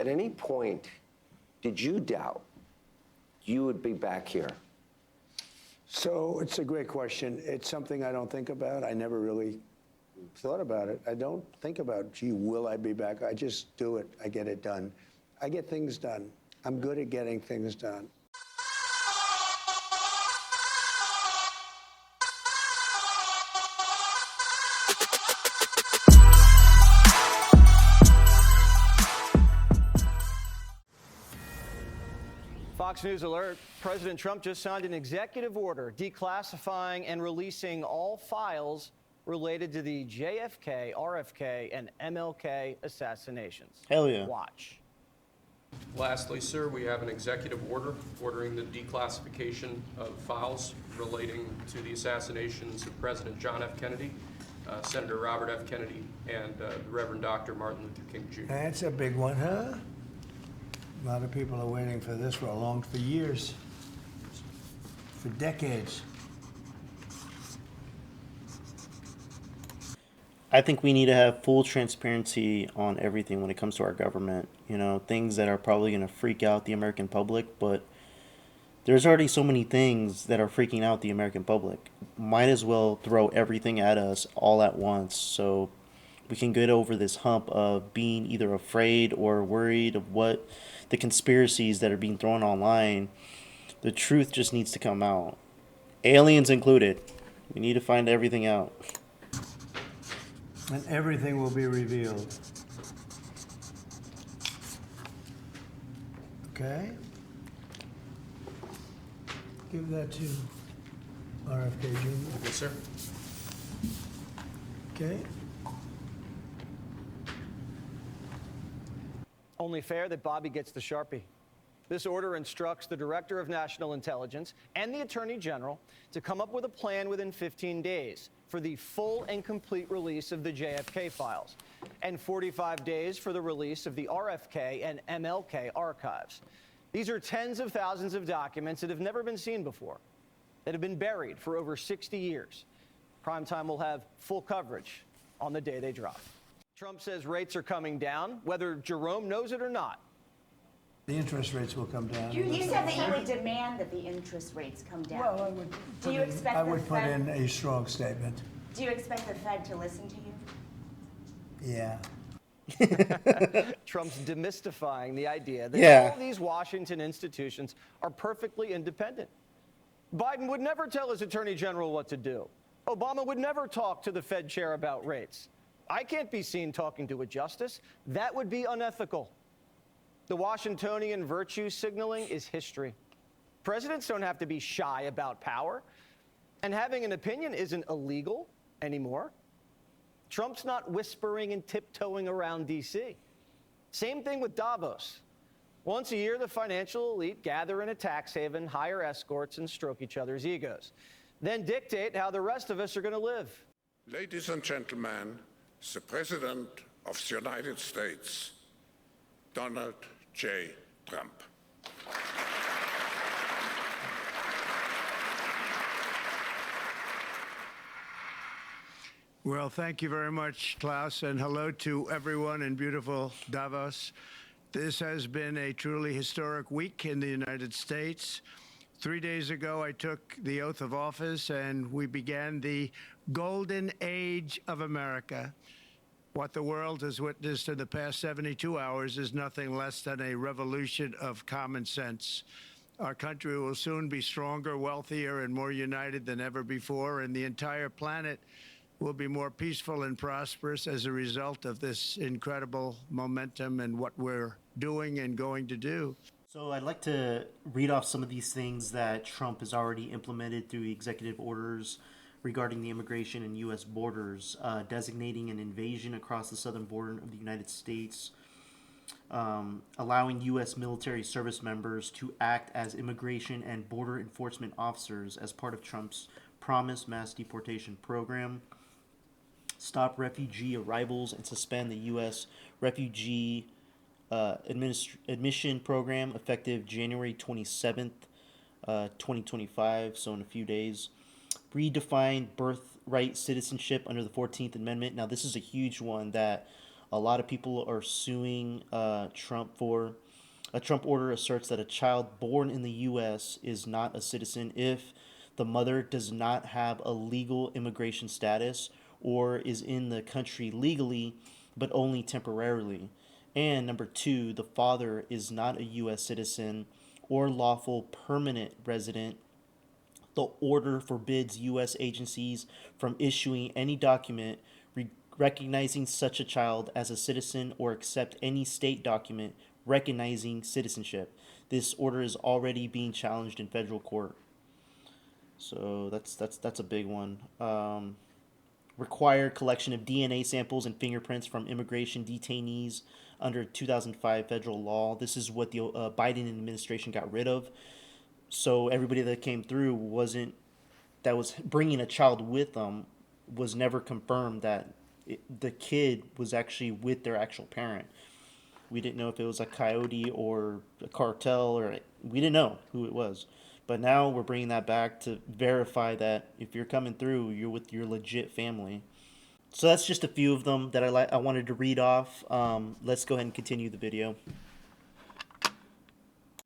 At any point, did you doubt you would be back here? So it's a great question. It's something I don't think about. I never really thought about it. I don't think about, gee, will I be back? I just do it. I get it done. I get things done. I'm good at getting things done. Fox News alert. President Trump just signed an executive order declassifying and releasing all files related to the JFK, RFK, and MLK assassinations. Hell yeah. Watch. Lastly, sir, we have an executive order ordering the declassification of files relating to the assassinations of President John F. Kennedy, Senator Robert F. Kennedy, and the Reverend Dr. Martin Luther King Jr. That's a big one, huh? A lot of people are waiting for this for years, for decades. I think we need to have full transparency on everything when it comes to our government. You know, things that are probably going to freak out the American public, but there's already so many things that are freaking out the American public. Might as well throw everything at us all at once so we can get over this hump of being either afraid or worried of what the conspiracies that are being thrown online. The truth just needs to come out. Aliens included. We need to find everything out. And everything will be revealed. Okay? Give that to RFK Jr. Yes, sir. Okay? Only fair that Bobby gets the Sharpie. This order instructs the Director of National Intelligence and the Attorney General to come up with a plan within 15 days for the full and complete release of the JFK files, and 45 days for the release of the RFK and MLK archives. These are tens of thousands of documents that have never been seen before, that have been buried for over 60 years. Primetime will have full coverage on the day they drop. Trump says rates are coming down, whether Jerome knows it or not. The interest rates will come down. You said that you would demand that the interest rates come down. Well, I would Do you expect I the would put Fed- in a strong statement. Do you expect the Fed to listen to you? Yeah. Trump's demystifying the idea that all these Washington institutions are perfectly independent. Biden would never tell his attorney general what to do. Obama would never talk to the Fed chair about rates. I can't be seen talking to a justice. That would be unethical. The Washingtonian virtue signaling is history. Presidents don't have to be shy about power, and having an opinion isn't illegal anymore. Trump's not whispering and tiptoeing around D.C. Same thing with Davos. Once a year, the financial elite gather in a tax haven, hire escorts, and stroke each other's egos, then dictate how the rest of us are going to live. Ladies and gentlemen, the President of the United States, Donald J. Trump. Well, thank you very much, Klaus, and hello to everyone in beautiful Davos. This has been a truly historic week in the United States. 3 days ago, I took the oath of office, and we began the golden age of America. What the world has witnessed in the past 72 hours is nothing less than a revolution of common sense. Our country will soon be stronger, wealthier, and more united than ever before, and the entire planet will be more peaceful and prosperous as a result of this incredible momentum and what we're doing and going to do. So I'd like to read off some of these things that Trump has already implemented through executive orders regarding the immigration and U.S. borders, designating an invasion across the southern border of the United States, allowing U.S. military service members to act as immigration and border enforcement officers as part of Trump's promised mass deportation program, stop refugee arrivals and suspend the U.S. refugee admission program effective January 27th, 2025, so in a few days. Redefine birthright citizenship under the 14th Amendment. Now, this is a huge one that A lot of people are suing Trump for a Trump order asserts that a child born in the U.S. is not a citizen if the mother does not have a legal immigration status or is in the country legally but only temporarily. And number two, the father is not a U.S. citizen or lawful permanent resident. The order forbids U.S. agencies from issuing any document recognizing such a child as a citizen or accept any state document recognizing citizenship. This order is already being challenged in federal court. So that's a big one. Required collection of DNA samples and fingerprints from immigration detainees under 2005 federal law. This is what the Biden administration got rid of. So everybody that came through that was bringing a child with them was never confirmed that the kid was actually with their actual parent. We didn't know if it was a coyote or a cartel, or we didn't know who it was. But now we're bringing that back to verify that if you're coming through, you're with your legit family. So that's just a few of them that I wanted to read off. Let's go ahead and continue the video.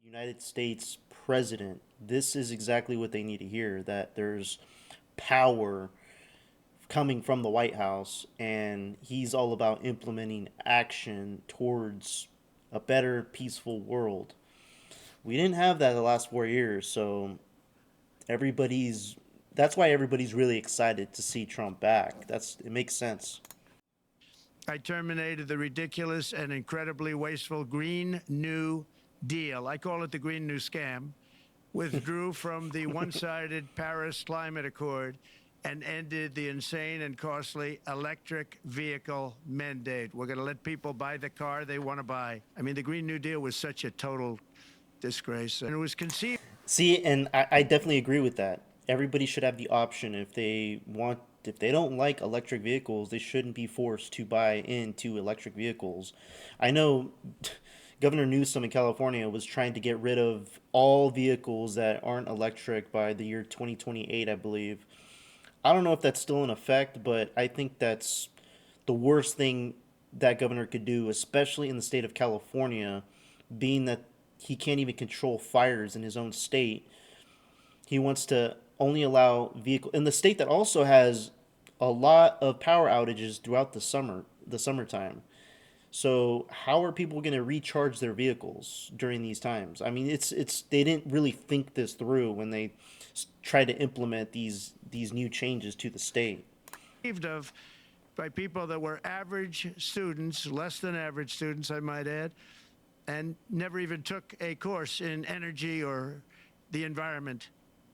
United States president. This is exactly what they need to hear, that there's power coming from the White House, and he's all about implementing action towards a better, peaceful world. We didn't have that the last 4 years, so that's why everybody's really excited to see Trump back. It makes sense. I terminated the ridiculous and incredibly wasteful Green New Deal. I call it the Green New Scam. Withdrew from the one-sided Paris Climate Accord and ended the insane and costly electric vehicle mandate. We're going to let people buy the car they want to buy. I mean, the Green New Deal was such a total disgrace, and it was conceived. See, and I definitely agree with that. Everybody should have the option if they don't like electric vehicles, they shouldn't be forced to buy into electric vehicles. I know Governor Newsom in California was trying to get rid of all vehicles that aren't electric by the year 2028, I believe. I don't know if that's still in effect, but I think that's the worst thing that governor could do, especially in the state of California, being that he can't even control fires in his own state. He wants to only allow vehicles in the state that also has a lot of power outages throughout the summertime. So how are people going to recharge their vehicles during these times? I mean, they didn't really think this through when they tried to implement these new changes to the state. Of by people that were average students, less than average students, I might add, and never even took a course in energy or the environment.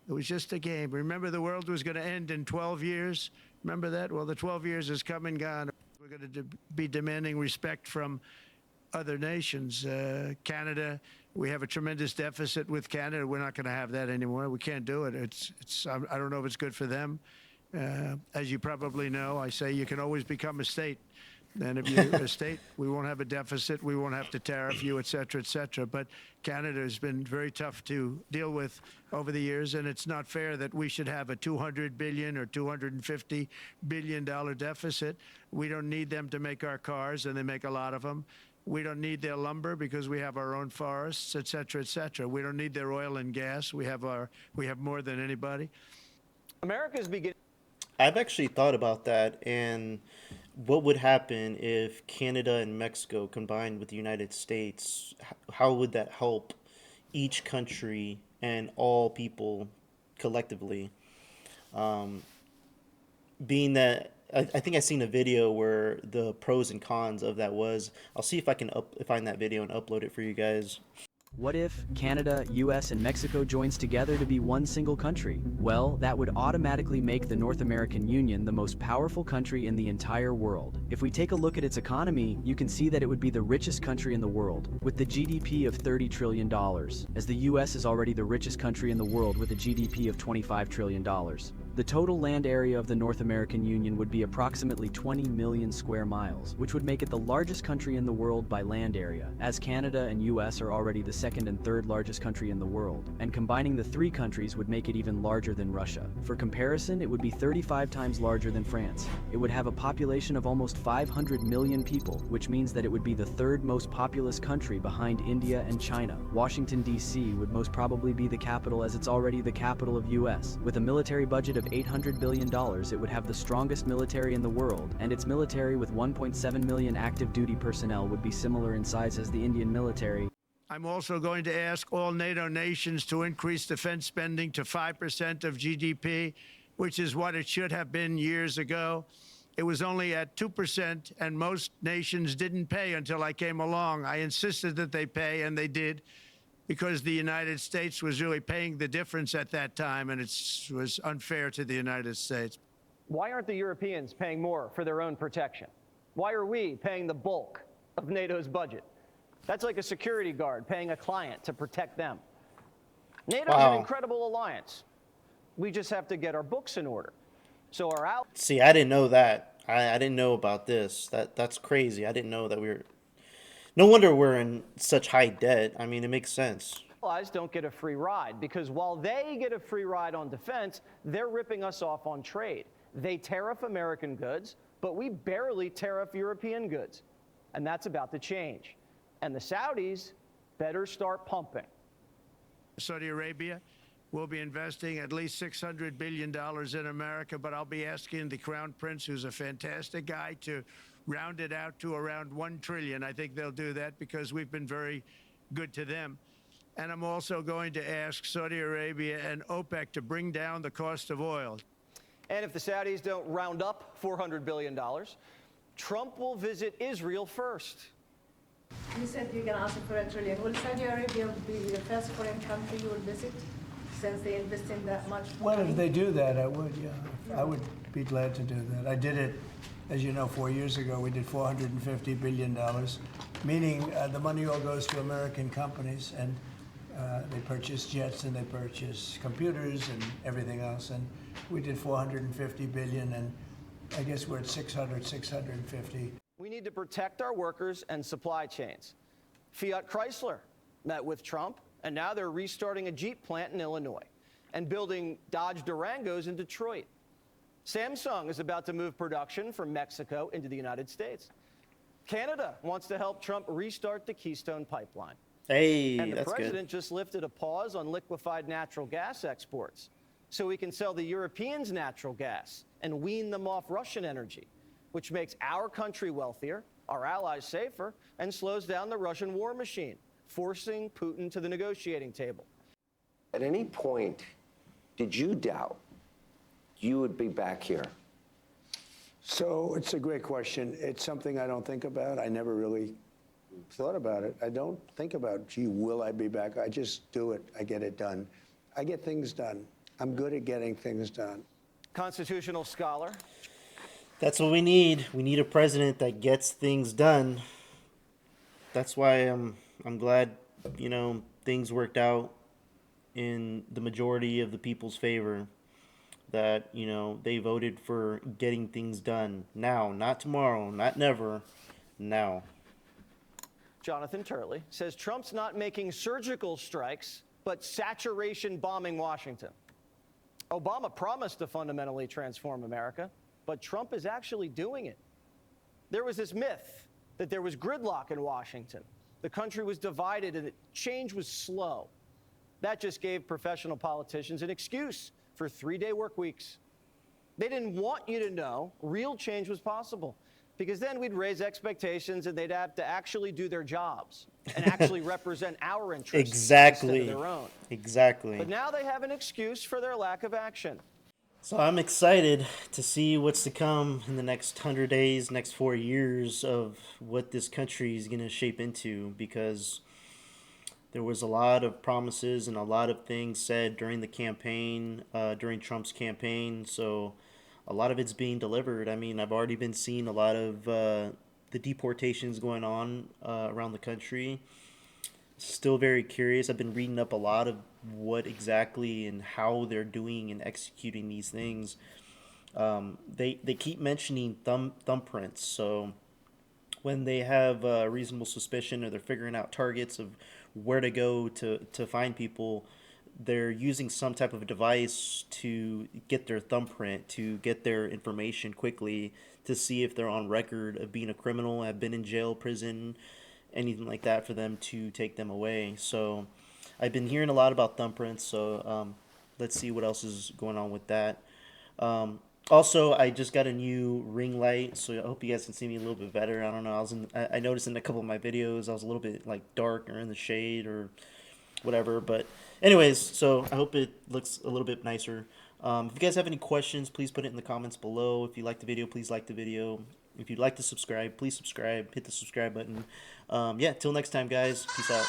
It was just a game. Remember, the world was going to end in 12 years? Remember that? Well, the 12 years has come and gone. We're going to be demanding respect from other nations. Canada, we have a tremendous deficit with Canada. We're not going to have that anymore. We can't do it. I don't know if it's good for them. As you probably know, I say you can always become a state. And if you're a state, we won't have a deficit. We won't have to tariff you, et cetera, et cetera. But Canada has been very tough to deal with over the years, and it's not fair that we should have a $200 billion or $250 billion deficit. We don't need them to make our cars, and they make a lot of them. We don't need their lumber because we have our own forests, et cetera, et cetera. We don't need their oil and gas. We have more than anybody. America's beginning. I've actually thought about that, and what would happen if Canada and Mexico combined with the United States? How would that help each country and all people collectively? Being that I think I seen a video where the pros and cons of that was. I'll see if I can find that video and upload it for you guys. What if Canada, US, and Mexico joins together to be one single country? Well, that would automatically make the North American Union the most powerful country in the entire world. If we take a look at its economy, you can see that it would be the richest country in the world, with the GDP of $30 trillion, as the US is already the richest country in the world with a GDP of $25 trillion. The total land area of the North American Union would be approximately 20 million square miles, which would make it the largest country in the world by land area, as Canada and US are already the second and third largest country in the world, and combining the three countries would make it even larger than Russia. For comparison, it would be 35 times larger than France. It would have a population of almost 500 million people, which means that it would be the third most populous country behind India and China. Washington, D.C. would most probably be the capital, as it's already the capital of US. With a military budget of $800 billion, it would have the strongest military in the world, and its military with 1.7 million active duty personnel would be similar in size as the Indian military. I'm also going to ask all NATO nations to increase defense spending to 5% of GDP, which is what it should have been years ago. It was only at 2%, and most nations didn't pay until I came along. I insisted that they pay, and they did, because the United States was really paying the difference at that time, and it was unfair to the United States. Why aren't the Europeans paying more for their own protection? Why are we paying the bulk of NATO's budget? That's like a security guard paying a client to protect them. NATO's an incredible alliance. We just have to get our books in order. So our allies... See, I didn't know that. I didn't know about this. That's crazy. I didn't know that we were... No wonder we're in such high debt. I mean, it makes sense. Allies don't get a free ride, because while they get a free ride on defense, they're ripping us off on trade. They tariff American goods, but we barely tariff European goods. And that's about to change. And the Saudis better start pumping. Saudi Arabia will be investing at least $600 billion in America, but I'll be asking the Crown Prince, who's a fantastic guy, to round it out to around $1 trillion. I think they'll do that because we've been very good to them. And I'm also going to ask Saudi Arabia and OPEC to bring down the cost of oil. And if the Saudis don't round up $400 billion, Trump will visit Israel first. You said you're going to ask for $1 trillion. Will Saudi Arabia be the first foreign country you will visit, since they invest in that much? Well, if they do that, I would, yeah. I would be glad to do that. I did it, as you know, 4 years ago. We did $450 billion, meaning the money all goes to American companies, and they purchase jets and they purchase computers and everything else. And we did $450 billion, and I guess we're at 650. We need to protect our workers and supply chains. Fiat Chrysler met with Trump, and now they're restarting a Jeep plant in Illinois and building Dodge Durangos in Detroit. Samsung is about to move production from Mexico into the United States. Canada wants to help Trump restart the Keystone Pipeline. Hey, and the that's president good. just lifted a pause on liquefied natural gas exports so we can sell the Europeans natural gas and wean them off Russian energy, which makes our country wealthier, our allies safer, and slows down the Russian war machine, forcing Putin to the negotiating table. At any point, did you doubt you would be back here? So it's a great question. It's something I don't think about. I never really thought about it. I don't think about, gee, will I be back? I just do it. I get it done. I get things done. I'm good at getting things done. Constitutional scholar. That's what we need. We need a president that gets things done. That's why I'm glad, things worked out in the majority of the people's favor. That, they voted for getting things done now, not tomorrow, not never, now. Jonathan Turley says Trump's not making surgical strikes, but saturation bombing Washington. Obama promised to fundamentally transform America, but Trump is actually doing it. There was this myth that there was gridlock in Washington. The country was divided and change was slow. That just gave professional politicians an excuse for 3-day work weeks. They didn't want you to know real change was possible, because then we'd raise expectations and they'd have to actually do their jobs and actually represent our interests Exactly. instead of their own. Exactly. But now they have an excuse for their lack of action. So I'm excited to see what's to come in the next 100 days, next 4 years of what this country is going to shape into, because there was a lot of promises and a lot of things said during the campaign, during Trump's campaign. So a lot of it's being delivered. I mean, I've already been seeing a lot of the deportations going on around the country. still very curious. I've been reading up a lot of what exactly and how they're doing and executing these things. They keep mentioning thumbprints. So when they have reasonable suspicion or they're figuring out targets of where to go to find people, they're using some type of device to get their thumbprint, to get their information quickly, to see if they're on record of being a criminal, have been in jail, prison, anything like that, for them to take them away. So I've been hearing a lot about thumbprints, so let's see what else is going on with that. Also, I just got a new ring light, so I hope you guys can see me a little bit better. I don't know, I noticed in a couple of my videos I was a little bit like dark or in the shade or whatever, but anyways, so I hope it looks a little bit nicer. If you guys have any questions, please put it in the comments below. If you like the video, please like the video. If you'd like to subscribe, please subscribe. Hit the subscribe button. Yeah, till next time, guys. Peace out.